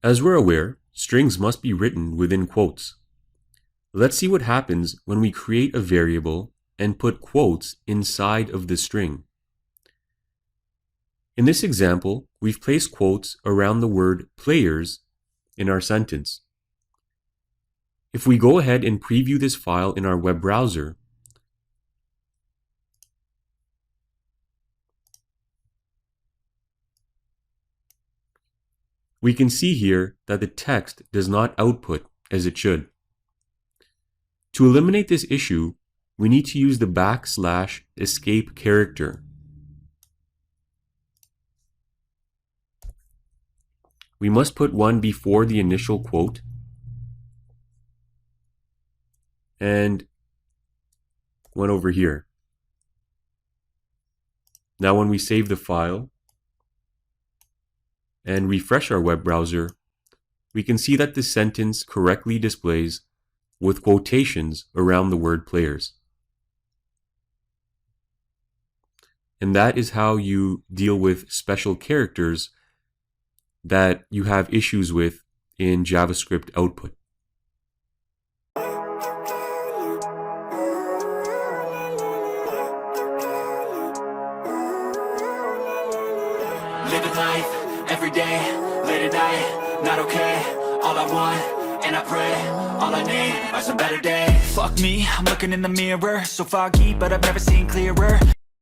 As we're aware, strings must be written within quotes. Let's see what happens when we create a variable and put quotes inside of the string. In this example, we've placed quotes around the word players in our sentence. If we go ahead and preview this file in our web browser, we can see here that the text does not output as it should. To eliminate this issue, we need to use the \escape character. We must put one before the initial quote and one over here. Now when we save the file and refresh our web browser, we can see that the sentence correctly displays with quotations around the word players. And that is how you deal with special characters that you have issues with in JavaScript output. Living life every day, late at night, not okay. All I want, and I pray, all I need are some better days. Fuck me, I'm looking in the mirror, so foggy, but I've never seen clearer.